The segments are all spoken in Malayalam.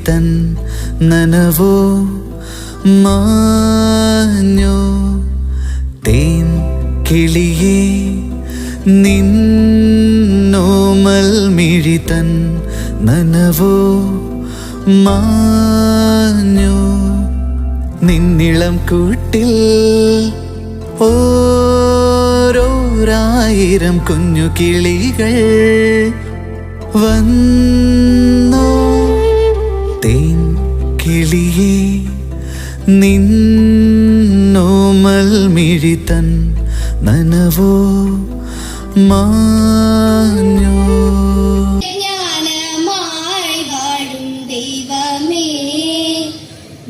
തൻ നനവോ മാഞ്ഞോ. തേൻ കിളിയേ നിന്നോമൽ മിഴി തൻ നനവോ മാഞ്ഞോ. നിന്നിളം കൂട്ടിൽ ഓരോരായിരം കുഞ്ഞു കിളികൾ വന്നോ. തേൻ കിളിയേ നിന്നോമൽ മിഴി തൻ നനവോ മാഞ്ഞോ.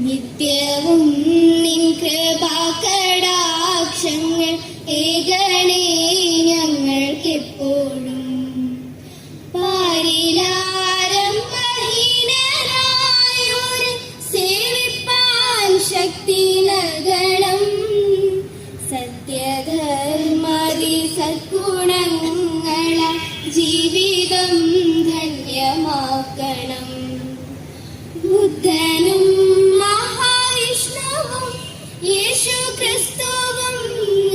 നിത്യവും നിൻ കൃപാകടാക്ഷങ്ങൾ ഏകണേ ഞങ്ങൾക്കെപ്പോഴും. പാരിലാരംഭഹീനരായോര് സേവിപ്പാൻ ശക്തി നൽകണം. സത്യധർമാദി സദ്ഗുണങ്ങളാൽ ജീവിതം ധന്യമാക്കണം. ബുദ്ധനും മഹാവിഷ്ണുവും യേശു ക്രിസ്തുവും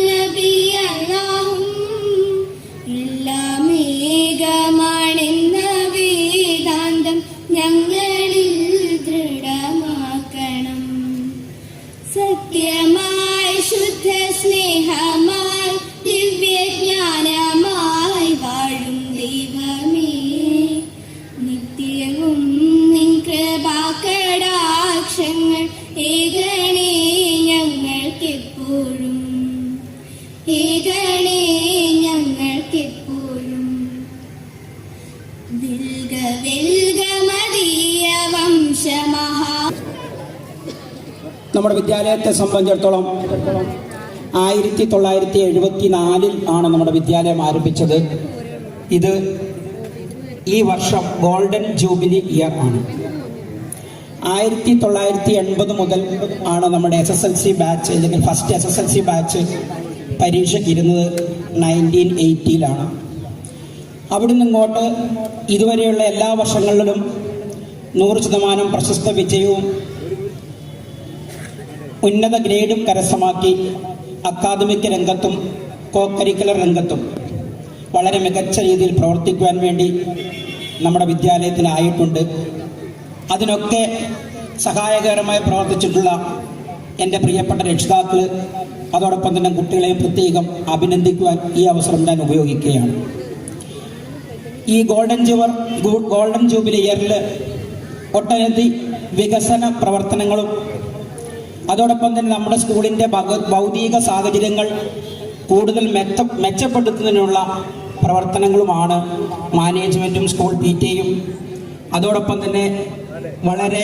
നബിയല്ലാഹും എല്ലാം ഏകമാണെന്ന വേദാന്തം ഞങ്ങളിൽ ദൃഢമാക്കണം. സത്യമായി ശുദ്ധ സ്നേഹമായി ദിവ്യജ്ഞാനമായി വാഴും ദൈവമേ, നിത്യവും നിൻ കൃപാകടാക്ഷങ്ങൾ ഏകണേ ഞങ്ങൾക്കെപ്പോഴും, ഏകണേ ഞങ്ങൾക്കെപ്പോഴും. വെൽക വെൽക മദീയ വംശമഹാ. നമ്മുടെ വിദ്യാലയത്തെ സംബന്ധിച്ചിടത്തോളം 1974 ആണ് നമ്മുടെ വിദ്യാലയം ആരംഭിച്ചത്. ഇത് ഈ വർഷം ഗോൾഡൻ ജൂബിലി ഇയർ ആണ്. 1980 മുതൽ ആണ് നമ്മുടെ SSLC ബാച്ച് അല്ലെങ്കിൽ ഫസ്റ്റ് SSLC ബാച്ച് പരീക്ഷയ്ക്ക് ഇരുന്നത് 1980 അവിടുന്ന് ഇങ്ങോട്ട് ഇതുവരെയുള്ള എല്ലാ വർഷങ്ങളിലും 100% പ്രശസ്ത വിജയവും ഉന്നത ഗ്രേഡും കരസ്ഥമാക്കി അക്കാദമിക് രംഗത്തും കോ കരിക്കുലർ രംഗത്തും വളരെ മികച്ച രീതിയിൽ പ്രവർത്തിക്കുവാൻ വേണ്ടി നമ്മുടെ വിദ്യാലയത്തിനായിട്ടുണ്ട്. അതിനൊക്കെ സഹായകരമായി പ്രവർത്തിച്ചിട്ടുള്ള എൻ്റെ പ്രിയപ്പെട്ട രക്ഷിതാക്കൾ, അതോടൊപ്പം തന്നെ കുട്ടികളെയും പ്രത്യേകം അഭിനന്ദിക്കുവാൻ ഈ അവസരം ഞാൻ ഉപയോഗിക്കുകയാണ്. ഈ ഗോൾഡൻ ജൂബിലി ഇയറിൽ ഒട്ടനവധി വികസന പ്രവർത്തനങ്ങളും അതോടൊപ്പം തന്നെ നമ്മുടെ സ്കൂളിൻ്റെ ഭൗതിക സാഹചര്യങ്ങൾ കൂടുതൽ മെച്ചപ്പെടുത്തുന്നതിനുള്ള പ്രവർത്തനങ്ങളുമാണ് മാനേജ്മെൻറ്റും സ്കൂൾ PTA-യും അതോടൊപ്പം തന്നെ വളരെ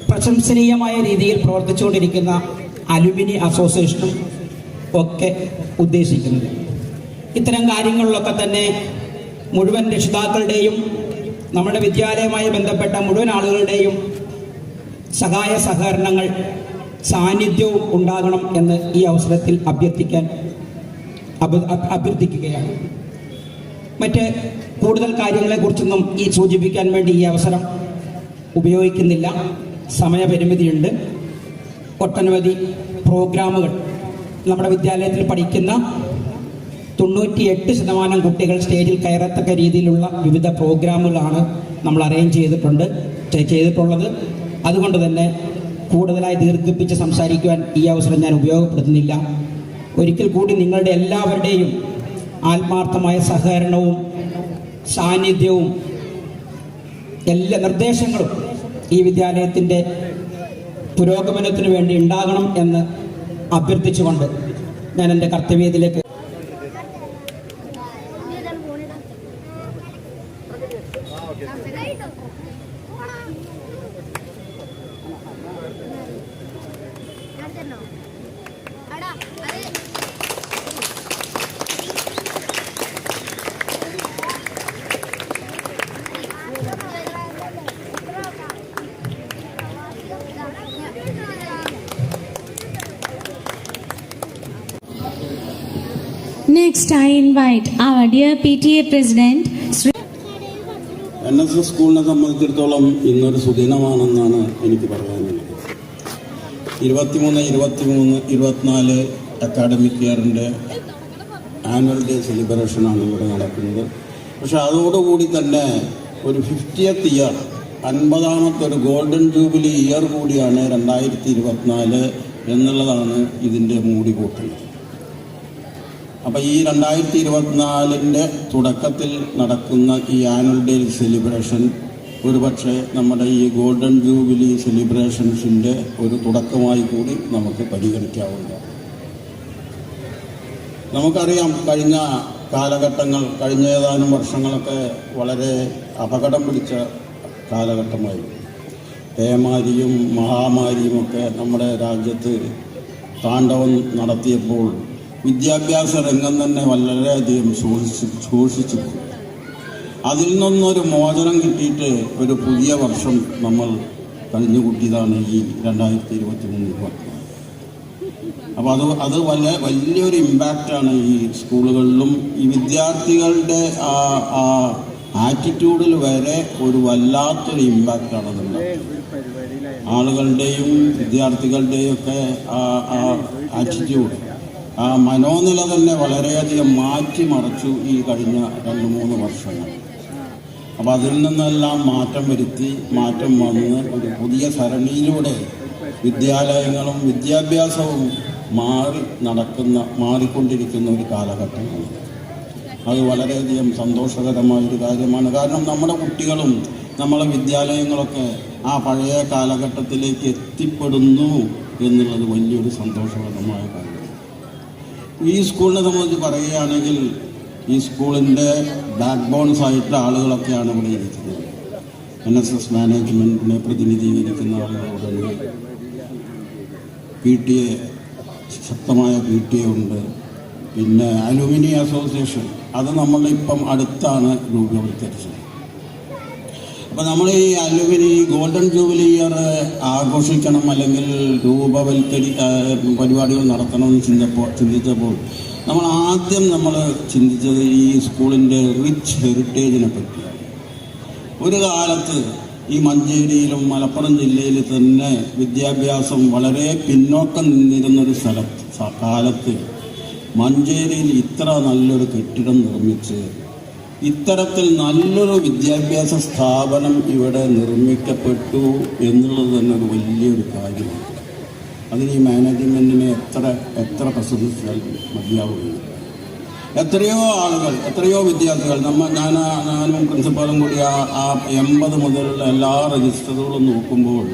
പ്രശംസനീയമായ രീതിയിൽ പ്രവർത്തിച്ചുകൊണ്ടിരിക്കുന്ന അലുമിനി അസോസിയേഷനും ഒക്കെ ഉദ്ദേശിക്കുന്നത്. ഇത്തരം കാര്യങ്ങളിലൊക്കെ തന്നെ മുഴുവൻ രക്ഷിതാക്കളുടെയും നമ്മുടെ വിദ്യാലയവുമായി ബന്ധപ്പെട്ട മുഴുവൻ ആളുകളുടെയും സഹായ സഹകരണങ്ങൾ സാന്നിധ്യവും ഉണ്ടാകണം എന്ന് ഈ അവസരത്തിൽ അഭ്യർത്ഥിക്കുകയാണ്. മറ്റ് കൂടുതൽ കാര്യങ്ങളെക്കുറിച്ചൊന്നും ഈ സൂചിപ്പിക്കാൻ വേണ്ടി ഈ അവസരം ഉപയോഗിക്കുന്നില്ല, സമയപരിമിതിയുണ്ട്. ഒട്ടനവധി പ്രോഗ്രാമുകൾ നമ്മുടെ വിദ്യാലയത്തിൽ പഠിക്കുന്ന 98% കുട്ടികൾ സ്റ്റേജിൽ കയറത്തക്ക രീതിയിലുള്ള വിവിധ പ്രോഗ്രാമുകളാണ് നമ്മൾ അറേഞ്ച് ചെയ്തിട്ടുള്ളത്. അതുകൊണ്ട് തന്നെ കൂടുതലായി ദീർഘിപ്പിച്ച് സംസാരിക്കുവാൻ ഈ അവസരം ഞാൻ ഉപയോഗപ്പെടുത്തുന്നില്ല. ഒരിക്കൽ കൂടി നിങ്ങളുടെ എല്ലാവരുടെയും ആത്മാർത്ഥമായ സഹകരണവും സാന്നിധ്യവും എല്ലാ നിർദ്ദേശങ്ങളും ഈ വിദ്യാലയത്തിൻ്റെ പുരോഗമനത്തിന് വേണ്ടി ഉണ്ടാകണം എന്ന് അഭ്യർത്ഥിച്ചുകൊണ്ട് ഞാൻ എൻ്റെ കർത്തവ്യത്തിലേക്ക് Next, I invite our dear PTA President, NSS സ്കൂളിനെ സംബന്ധിച്ചിടത്തോളം ഇന്നൊരു സുദിനമാണെന്നാണ് എനിക്ക് പറയാനുള്ളത്. 24 അക്കാഡമിക് ഇയറിൻ്റെ ആനുവൽ ഡേ സെലിബ്രേഷനാണ് ഇവിടെ നടക്കുന്നത്. പക്ഷെ അതോടുകൂടി തന്നെ ഒരു 50th ഇയർ, 50ാമത്തെ ഒരു ഗോൾഡൻ ജൂബിലി ഇയർ കൂടിയാണ് 2024 എന്നുള്ളതാണ് ഇതിൻ്റെ മൂടികൂട്ടൽ. അപ്പോൾ ഈ 2024 തുടക്കത്തിൽ നടക്കുന്ന ഈ ആനുവൽ ഡേ സെലിബ്രേഷൻ ഒരുപക്ഷെ നമ്മുടെ ഈ ഗോൾഡൻ ജൂബിലി സെലിബ്രേഷൻസിൻ്റെ ഒരു തുടക്കമായി കൂടി നമുക്ക് പരിഗണിക്കാവുന്നതാണ്. നമുക്കറിയാം, കഴിഞ്ഞ കാലഘട്ടങ്ങൾ, കഴിഞ്ഞ ഏതാനും വർഷങ്ങളൊക്കെ വളരെ അപകടം പിടിച്ച കാലഘട്ടമായിരുന്നു. പേമാരിയും മഹാമാരിയുമൊക്കെ നമ്മുടെ രാജ്യത്ത് താണ്ഡവം നടത്തിയപ്പോൾ വിദ്യാഭ്യാസ രംഗം തന്നെ വളരെയധികം ശോഷിച്ചു. അതിൽ നിന്നൊരു മോചനം കിട്ടിയിട്ട് ഒരു പുതിയ വർഷം നമ്മൾ കഴിഞ്ഞുകൂട്ടിയതാണ് ഈ 2023-24. അപ്പോൾ അത് വലിയൊരു ഇമ്പാക്റ്റാണ് ഈ സ്കൂളുകളിലും ഈ വിദ്യാർത്ഥികളുടെ ആ ആറ്റിറ്റ്യൂഡിൽ വരെ ഒരു വല്ലാത്തൊരു ഇമ്പാക്റ്റാണ് അതുണ്ടാക്കുന്നത്. ആളുകളുടെയും വിദ്യാർത്ഥികളുടെയും ഒക്കെ ആ ആറ്റിറ്റ്യൂഡ്, ആ മനോനില തന്നെ വളരെയധികം മാറ്റിമറിച്ചു ഈ കഴിഞ്ഞ 2-3 വർഷങ്ങൾ. അപ്പോൾ അതിൽ നിന്നെല്ലാം മാറ്റം വന്ന് ഒരു പുതിയ സരണിയിലൂടെ വിദ്യാലയങ്ങളും വിദ്യാഭ്യാസവും മാറിക്കൊണ്ടിരിക്കുന്ന ഒരു കാലഘട്ടമാണ്. അത് വളരെയധികം സന്തോഷകരമായൊരു കാര്യമാണ്. കാരണം നമ്മുടെ കുട്ടികളും നമ്മളെ വിദ്യാലയങ്ങളൊക്കെ ആ പഴയ കാലഘട്ടത്തിലേക്ക് എത്തിപ്പെടുന്നു എന്നുള്ളത് വലിയൊരു സന്തോഷകരമായ കാര്യമാണ്. ഈ സ്കൂളിനെ സംബന്ധിച്ച് പറയുകയാണെങ്കിൽ ഈ സ്കൂളിൻ്റെ ബാക്ക് ബോൺസ് ആയിട്ടുള്ള ആളുകളൊക്കെയാണ് ഇവിടെ ഇരിക്കുന്നത്. NSS മാനേജ്മെൻറ്റിനെ പ്രതിനിധീകരിക്കുന്ന ആളുകളുണ്ട്, PTA, ശക്തമായ PTA ഉണ്ട്, പിന്നെ അലുമിനി അസോസിയേഷൻ, അത് നമ്മളിപ്പം അടുത്താണ് രൂപവത്കരിച്ചത്. അപ്പോൾ നമ്മൾ ഈ അലുമിനി ഗോൾഡൻ ജൂബിലി ഇയർ ആഘോഷിക്കണം അല്ലെങ്കിൽ പരിപാടികൾ നടത്തണമെന്ന് ചിന്തിച്ചപ്പോൾ നമ്മൾ ആദ്യം ചിന്തിച്ചത് ഈ സ്കൂളിൻ്റെ റിച്ച് ഹെറിറ്റേജിനെ പറ്റിയാണ്. ഒരു കാലത്ത് ഈ മഞ്ചേരിയിലും മലപ്പുറം ജില്ലയിൽ തന്നെ വിദ്യാഭ്യാസം വളരെ പിന്നോക്കം നിന്നിരുന്നൊരു കാലത്ത് മഞ്ചേരിയിൽ ഇത്ര നല്ലൊരു കെട്ടിടം നിർമ്മിച്ച് ഇത്തരത്തിൽ നല്ലൊരു വിദ്യാഭ്യാസ സ്ഥാപനം ഇവിടെ നിർമ്മിക്കപ്പെട്ടു എന്നുള്ളത് തന്നെ ഒരു വലിയൊരു കാര്യമാണ്. അതിന് ഈ മാനേജ്മെൻറ്റിനെ എത്ര പ്രശംസിച്ചാൽ മതിയാവുകയില്ല. എത്രയോ ആളുകൾ, എത്രയോ വിദ്യാർത്ഥികൾ, ഞാനും പ്രിൻസിപ്പാളും കൂടി ആ 80 മുതലുള്ള എല്ലാ രജിസ്റ്ററുകളും നോക്കുമ്പോൾ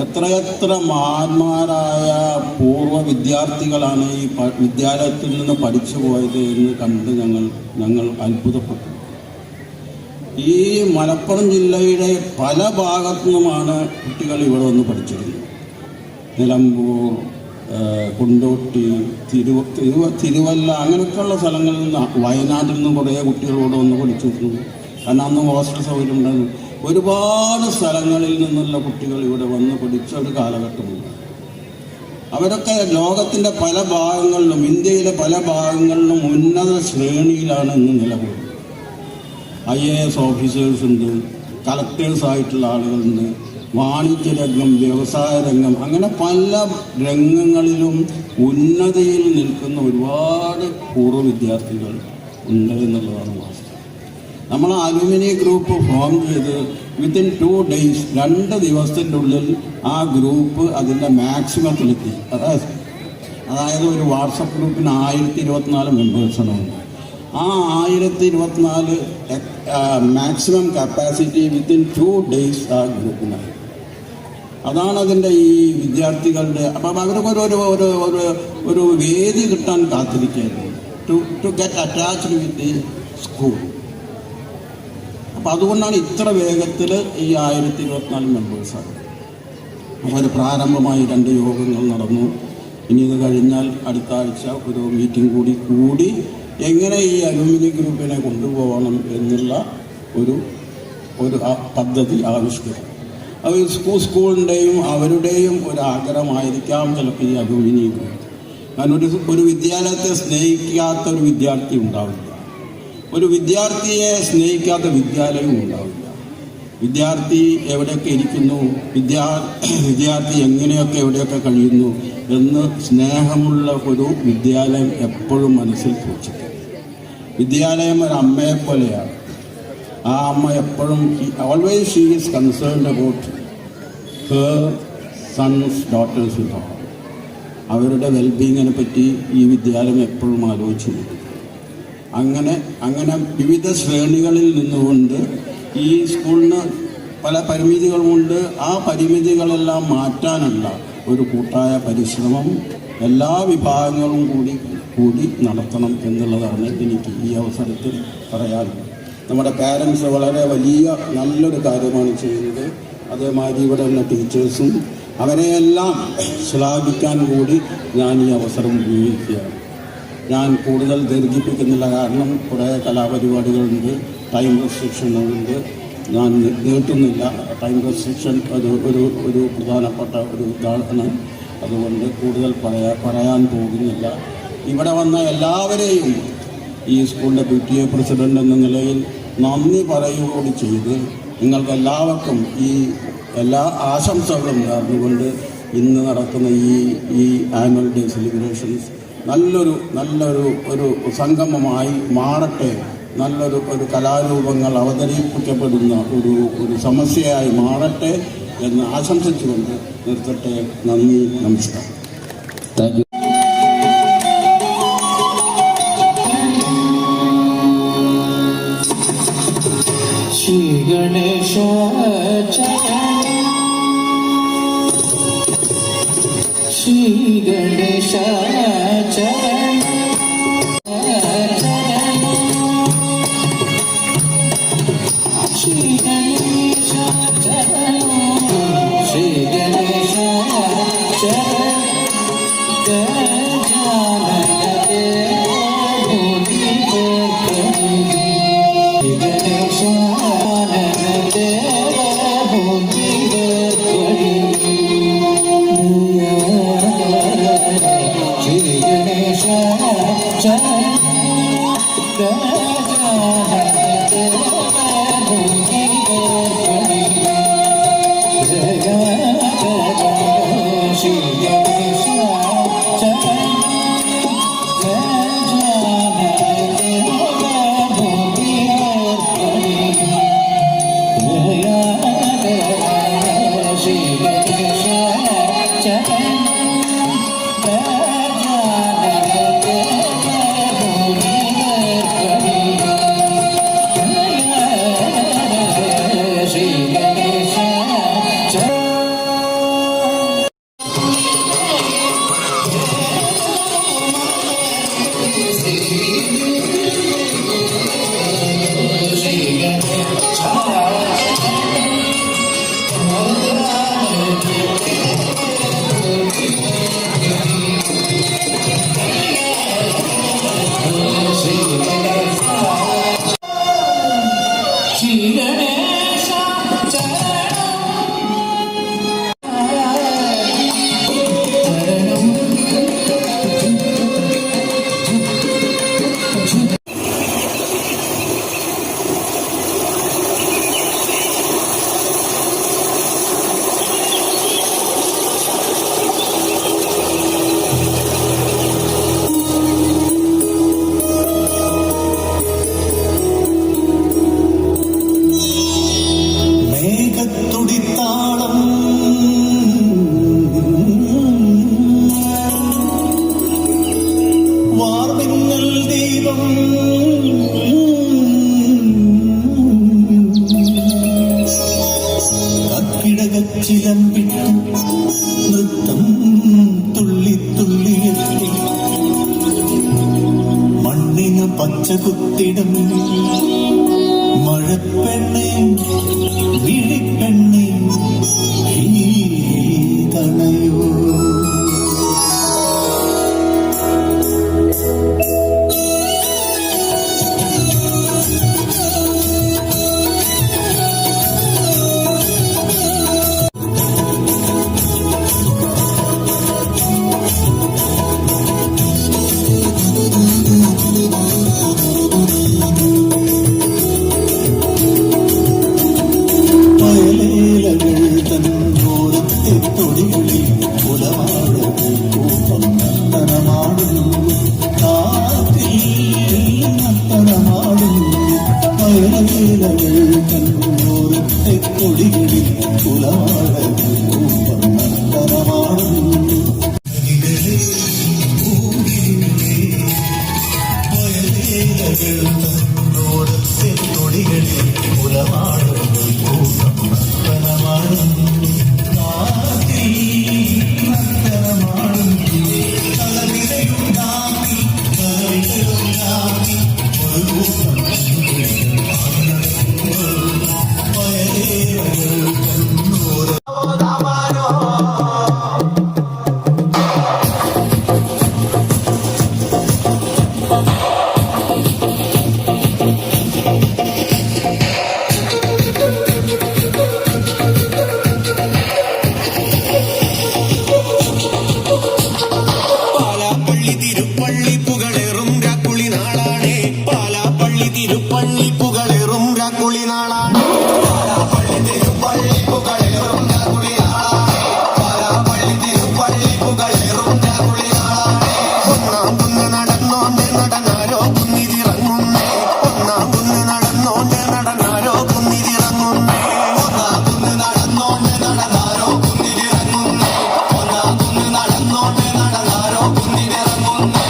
എത്രയെത്ര മഹാന്മാരായ പൂർവ്വ വിദ്യാർത്ഥികളാണ് ഈ വിദ്യാലയത്തിൽ നിന്ന് പഠിച്ചു പോയത് എന്ന് കണ്ട് ഞങ്ങൾ അത്ഭുതപ്പെട്ടു. ഈ മലപ്പുറം ജില്ലയുടെ പല ഭാഗത്തു നിന്നുമാണ് കുട്ടികൾ ഇവിടെ വന്ന് പഠിച്ചിരുന്നത്. നിലമ്പൂർ, കൊണ്ടോട്ടി, തിരുവല്ല, അങ്ങനെയൊക്കെയുള്ള സ്ഥലങ്ങളിൽ നിന്ന്, വയനാട്ടിൽ നിന്നും കുറേ കുട്ടികൾ ഇവിടെ വന്ന് പഠിച്ചിരുന്നു. കാരണം അന്ന് ഹോസ്റ്റൽ സൗകര്യം ഉണ്ടായിരുന്നു. ഒരുപാട് സ്ഥലങ്ങളിൽ നിന്നുള്ള കുട്ടികൾ ഇവിടെ വന്ന് പഠിച്ച ഒരു കാലഘട്ടമുണ്ട്. അവരൊക്കെ ലോകത്തിൻ്റെ പല ഭാഗങ്ങളിലും, ഇന്ത്യയിലെ പല ഭാഗങ്ങളിലും ഉന്നത ശ്രേണിയിലാണ് ഇന്ന് നിലകൊള്ളുന്നത്. IAS ഓഫീസേഴ്സ് ഉണ്ട്, കളക്ടേഴ്സായിട്ടുള്ള ആളുകളുണ്ട്, വാണിജ്യ രംഗം, വ്യവസായ രംഗം, അങ്ങനെ പല രംഗങ്ങളിലും ഉന്നതിയിൽ നിൽക്കുന്ന ഒരുപാട് പൂർവ്വ വിദ്യാർത്ഥികൾ ഉണ്ട് എന്നുള്ളതാണ് വാസ്തവം. നമ്മൾ അലുമിനി ഗ്രൂപ്പ് ഫോം ചെയ്ത് വിത്തിൻ 2 days, 2 ദിവസത്തിൻ്റെ ഉള്ളിൽ ആ ഗ്രൂപ്പ് അതിൻ്റെ മാക്സിമത്തിലെത്തി. അതായത് ഒരു വാട്സപ്പ് ഗ്രൂപ്പിന് 1024 മെമ്പേഴ്സാണ്. ആ 1024 മാക്സിമം കപ്പാസിറ്റി വിത്തിൻ 2 days ആ ഗ്രൂപ്പിനായി. അതാണ് അതിൻ്റെ ഈ വിദ്യാർത്ഥികളുടെ. അപ്പം അവർക്ക് ഒരു വേദി കിട്ടാൻ കാത്തിരിക്കുകയായിരുന്നു, to get attached with the school. അപ്പം അതുകൊണ്ടാണ് ഇത്ര വേഗത്തിൽ ഈ 1024 മെമ്പേഴ്സാണ്. അവർ പ്രാരംഭമായി 2 യോഗങ്ങൾ നടന്നു. ഇനി ഇത് കഴിഞ്ഞാൽ അടുത്ത ആഴ്ച ഒരു മീറ്റിംഗ് കൂടി എങ്ങനെ ഈ അലുമിനി ഗ്രൂപ്പിനെ കൊണ്ടുപോകണം എന്നുള്ള ഒരു പദ്ധതി ആവിഷ്കരിക്കും. അത് സ്കൂളിൻ്റെയും അവരുടെയും ഒരു ആഗ്രഹമായിരിക്കാം ചിലപ്പോൾ ഈ അലുമിനി ഗ്രൂപ്പ്. കാരണം ഒരു വിദ്യാലയത്തെ സ്നേഹിക്കാത്ത ഒരു വിദ്യാർത്ഥി ഉണ്ടാവില്ല, ഒരു വിദ്യാർത്ഥിയെ സ്നേഹിക്കാത്ത വിദ്യാലയവും ഉണ്ടാവില്ല. വിദ്യാർത്ഥി എവിടെയൊക്കെ ഇരിക്കുന്നു, വിദ്യാർത്ഥി എങ്ങനെയൊക്കെ എവിടെയൊക്കെ കഴിയുന്നു എന്ന് സ്നേഹമുള്ള ഒരു വിദ്യാലയം എപ്പോഴും മനസ്സിൽ സൂക്ഷിക്കും. വിദ്യാലയം ഒരു അമ്മയെ പോലെയാണ്. ആ അമ്മ എപ്പോഴും always she is concerned about her sons daughters in law. അവരുടെ വെൽബീങ്ങിനെ പറ്റി ഈ വിദ്യാലയം എപ്പോഴും ആലോചിച്ചു. അങ്ങനെ വിവിധ ശ്രേണികളിൽ നിന്നുകൊണ്ട് ഈ സ്കൂളിന് പല പരിമിതികളുമുണ്ട്. ആ പരിമിതികളെല്ലാം മാറ്റാനുള്ള ഒരു കൂട്ടായ പരിശ്രമം എല്ലാ വിഭാഗങ്ങളും കൂടി നടത്തണം എന്നുള്ളതാണ് എനിക്ക് ഈ അവസരത്തിൽ പറയാനുള്ളത്. നമ്മുടെ പാരൻസ് വളരെ വലിയ നല്ലൊരു കാര്യമാണ് ചെയ്യുന്നത്. അതേമാതിരി ഇവിടെ ഉള്ള ടീച്ചേഴ്സും അവരെയെല്ലാം ശ്ലാഘിക്കാൻ കൂടി ഞാൻ ഈ അവസരം ഉപയോഗിക്കുകയാണ്. ഞാൻ കൂടുതൽ ദീർഘിപ്പിക്കുന്നില്ല, കാരണം കുറേ കലാപരിപാടികളുണ്ട്, ടൈം റെസ്ട്രിക്ഷനുണ്ട്. ഞാൻ നീട്ടുന്നില്ല. ടൈം റെസ്ട്രിക്ഷൻ ഒരു പ്രധാനപ്പെട്ട ഒരു ഇതാണ്. അതുകൊണ്ട് കൂടുതൽ പറയാൻ പോകുന്നില്ല. ഇവിടെ വന്ന എല്ലാവരെയും ഈ സ്കൂളിൻ്റെ PTA പ്രസിഡന്റ് എന്ന നിലയിൽ നന്ദി പറയുകൂടി ചെയ്ത് നിങ്ങൾക്ക് എല്ലാവർക്കും ഈ എല്ലാ ആശംസകളും നേർന്നുകൊണ്ട് ഇന്ന് നടക്കുന്ന ഈ ആനുവൽ ഡേ സെലിബ്രേഷൻസ് നല്ലൊരു സംഗമമായി മാറട്ടെ. ഒരു കലാരൂപങ്ങൾ അവതരിപ്പിക്കപ്പെടുന്ന ഒരു സമസ്യയായി മാറട്ടെ എന്ന് ആശംസിച്ചുകൊണ്ട് നിർത്തട്ടെ. നന്ദി, നമസ്കാരം. Thank you. ശ്രീ ഗണേശ ശ്രീ ഗണേശ ശ്രീ ഗണേശ ശ്രീ ഗണേശ നൃത്തം തുള്ളി തുള്ളിയെത്തി മണ്ണിന് പച്ച കുത്തിടം മഴപ്പെണ്ണെ വിഴിപ്പെണ്ണെ ഈ തണയോ രക്തത്തൊടികളിൽ കുലവാഴകൾ കൂട്ടം നർത്തനമാടുന്നു കാറ്റിൽ നർത്തനമാടുന്നു വയലവേലകൾ കണ്ണൂരത്തെക്കൊടികളിൽ കുലവാഴകൾ കൂട്ടം നർത്തനമാടുന്നു ൊടികളിൽ കുലവാഴകൾ കൂട്ടം നർത്തനമാടുന്നു പാലാപ്പള്ളി തിരുപ്പള്ളി പുകളേറും രാക്കുളി നാളാണേ പാലാപ്പള്ളി തിരുപ്പള്ളി പുകളേറും രാക്കുളി നാളാണേ പാലാപ്പള്ളി തിരുപ്പള്ളി പുകളേറും രാക്കുളി നാളാണേ പാലാപ്പള്ളി തിരുപ്പള്ളി പുകളേറും രാക്കുളി നാളാണേ ഒന്നാം കുന്ന് നടന്നോണ്ട് നടന്നാരോ കുന്നിതിറങ്ങുന്നേ ഒന്നാം കുന്ന് നടന്നോണ്ട് നടന്നാരോ കുന്നിതിറങ്ങുന്നേ ഒന്നാം കുന്ന് നടന്നോണ്ട് നടന്നാരോ കുന്നിതിറങ്ങുന്നേ ഒന്നാം കുന്ന് നടന്നോണ്ട് നടന്നാരോ കുന്നിതിറങ്ങുന്നേ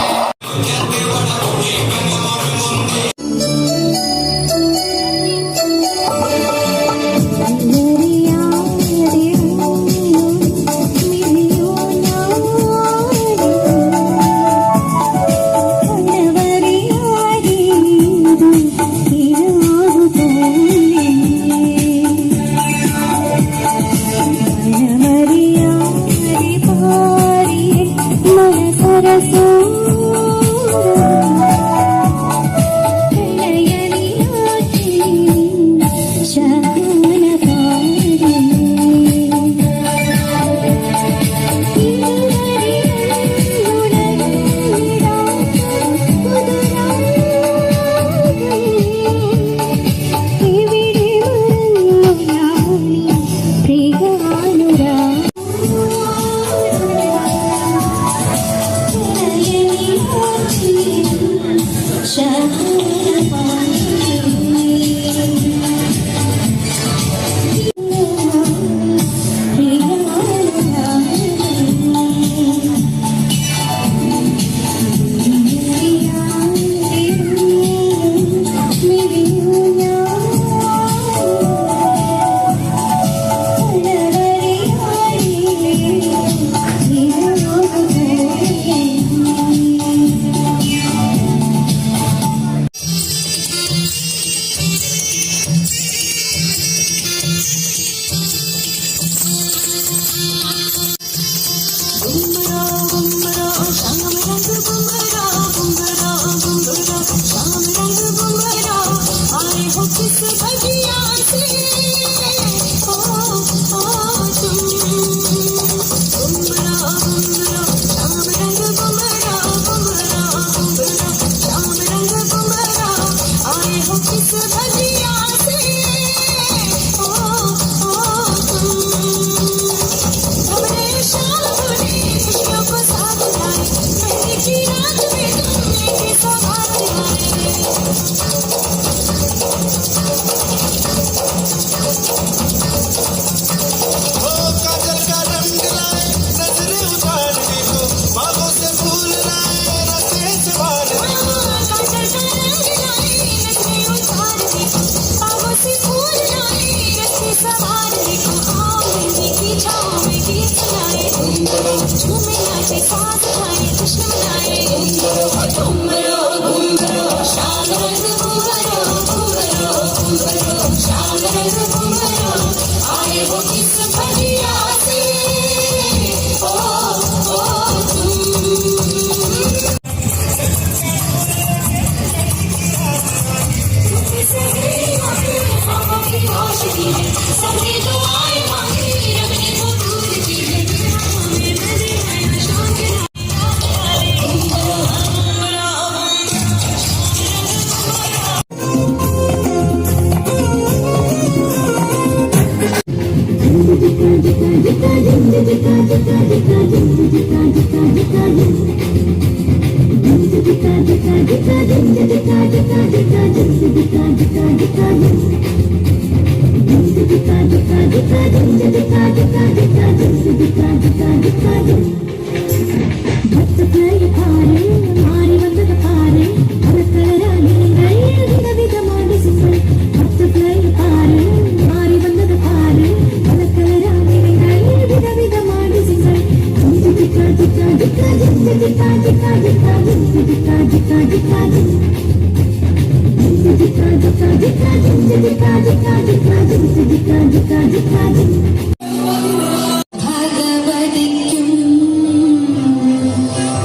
ഭഗവതിക്കും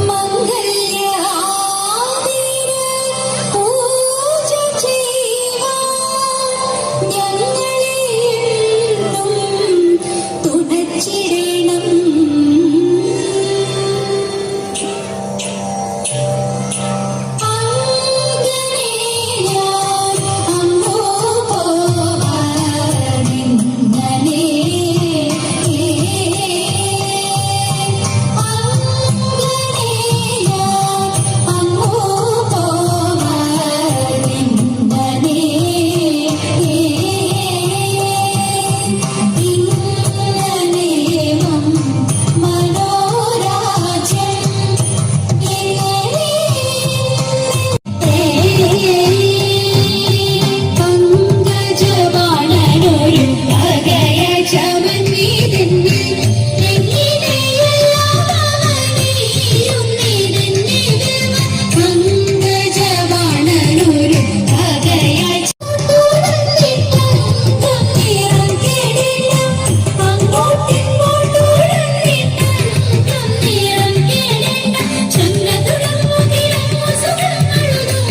മംഗല്യാദിന പൂജ ചെയ്യുവാൻ ഞങ്ങളെ എന്നും തുണച്ചിടണം. അങ്ങനെ ഞാൻ അങ്ങോ പോവാനിന്നലെ. അങ്ങനെ ഞാൻ അങ്ങോ പോവാനിന്നലെ. ഇന്നലേവം മനോരാജ്യം പങ്കജവാണനൊരു പകയ ചമന്നീതെന്നെ എങ്ങനെയെല്ലാം അവനീയുന്നിതെന്നെ പങ്കജവാണനൊരു പകയ തുറന്നിട്ടം കേടില്ല അങ്ങോട്ടിങ്ങോട്ടുടന്നിട്ടം കേടില്ല ചന്ദ്രതുടങ്ങുകിടങ്ങു സുഖങ്ങളുതും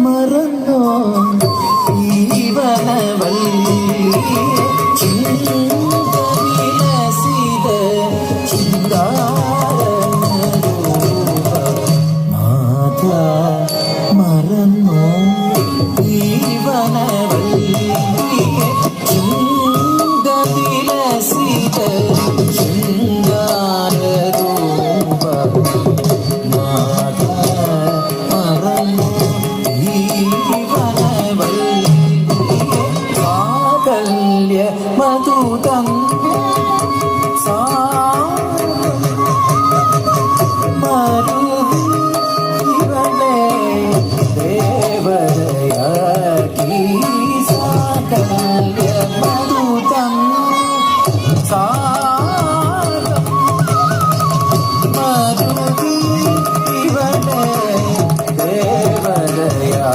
മറന്നോ ഈവനവല്ലി ചിന്തവിലസിത ചിന്താരൂപ മാത മറന്നോ ഈവനവല്ലി ചിന്തവിലസിത ചിന്താരൂപ മാത മറന്നോ സാകല്യ മധുതം മരുവി ഇവളെ ദേവതയാക്കി സാകല്യ മധുതം മരുവി ഇവളെ ദേവതയാക്കി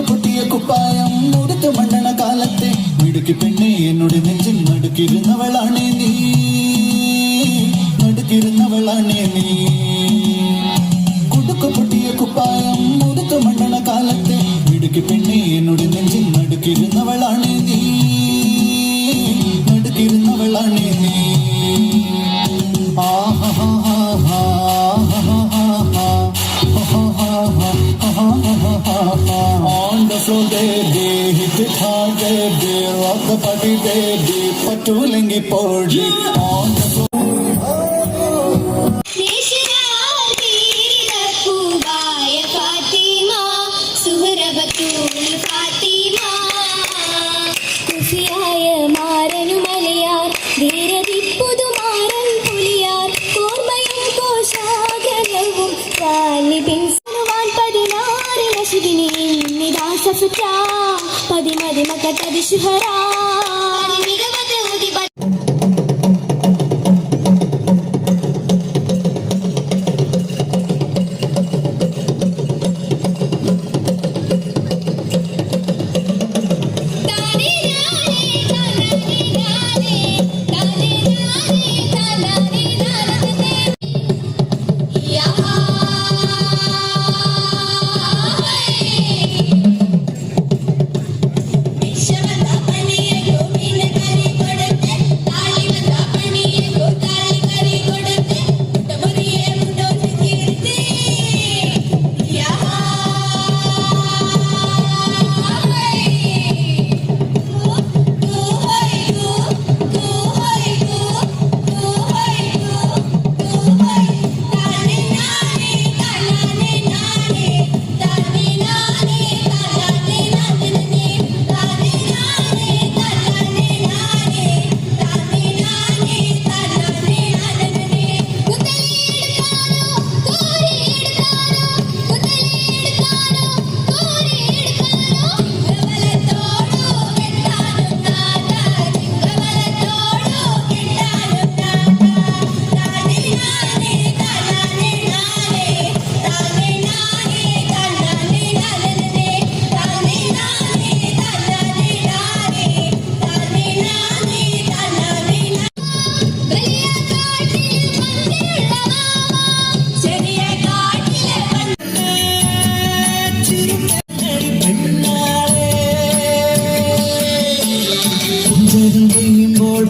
പൊട്ടിയ കുപ്പായം മുടുത്തു മണ്ണണ കാലത്തെ മിടുക്കി പെണ്ണെ എന്നോട് നെഞ്ചിൽ നടുക്കിരുന്നവളാണേ നീ, നടുക്കിരുന്നവളാണേ നീ. കുടുക്കു പൊട്ടിയ കുപ്പായം മുടുത്തു മണ്ണണ കാലത്തെ മിടുക്കി പെണ്ണെ എന്നോട് നെഞ്ചിൽ നടുക്കിരുന്നവളാണേ നീ, നടുക്കിരുന്നവളാണേ നീ. On the floor, baby, hit it hard, baby, rock the party, baby, patulengi podi. On the floor. പൂവായ Fathima സുഹറബത്തൂൽ Fathima കുഫിയായ മാരനു മലയാർ ധീരതിപ്പുതുമാരൻ പുലിയാർ കോർമ്മയും കോശാഗ്രഹവും താലിബിൻ സനുവാൻ 16 ലശിദിനി നിദാ സഫ്റ്റാ പതിമതി മകതദി ശുഹറാ മികവത് ഉദി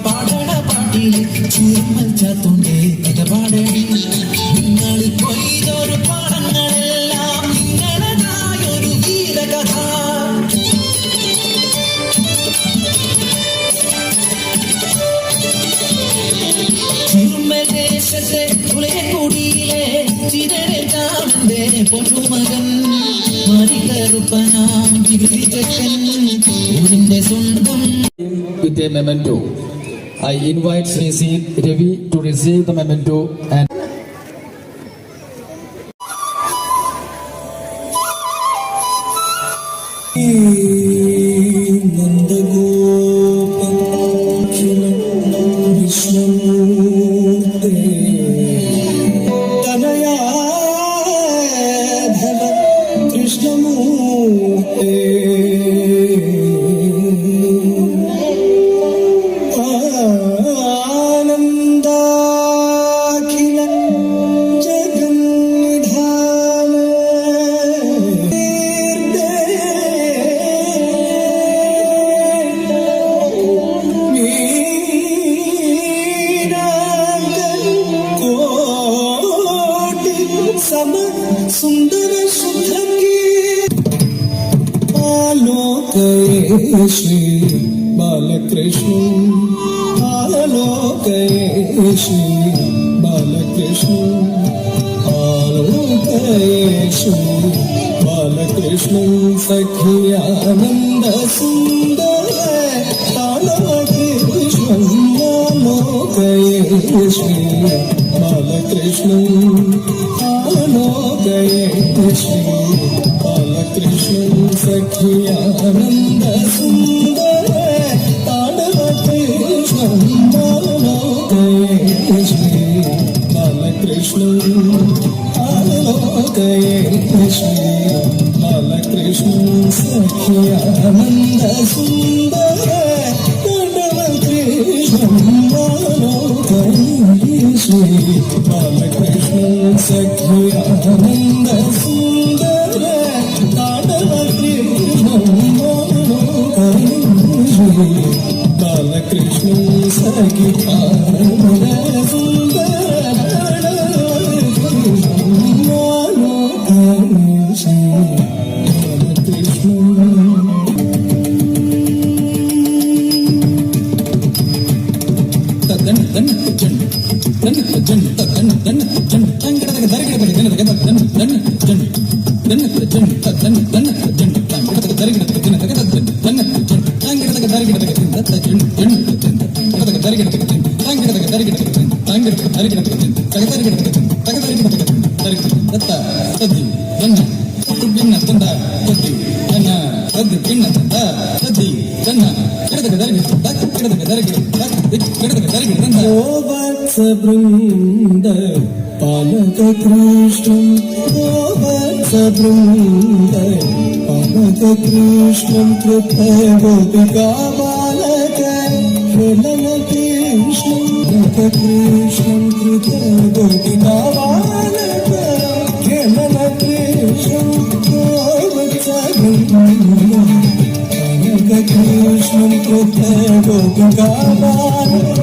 പാടണ പാട്ടിൽ ചുരുമൽ ചാത്തോണ്ടേ കഥ പാടണി. നിങ്ങൾ കൊയ്തൊരു പാടങ്ങളെല്ലാം നിങ്ങളതായൊരു ഗീതകഥ. ചിരുമദേശത്തെ കുളിരക്കുടിയിലെ ചിരരജാമന്റെ പൊന്നുമകൻ മരികറുപ്പനാം ഗിരിജൻ ഊരിന്റെ സ്വന്തം. With a memento, I invite Sri C. Ravi to receive the memento and ആനന്ദാഖില सुंदर सुंदरी आलोकये श्री बालकृष्ण आलोकये श्री बालकृष्ण आलोकये श्री बालकृष्ण सखियानंद सुंदर बालकृष्ण आलोकये श्री बालकृष्ण आलोकये श्री बालकृष्ण सखियानंद सुंदर बालकृष्ण आलोकये श्री बालकृष्ण आलोकये श्री बालकृष्ण सखियानंद सुंदर बालकृष्ण आलोकये श्री बालकृष्ण सखियानंद सुंदर बालकृष्ण आलोकये श्री बालकृष्ण सखियानंद सुंदर आलोकये श्री बालकृष्ण वत्सवृन्द पालककृष्णं वत्सवृन्द पालककृष्णं कृतगोपिका बालक खेलनकृष्णं कृष्णं कृतगोपिका बालक खेलनकृष्णं पालककृष्णं कृतगोपिका बालक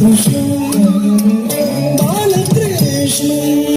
Krishna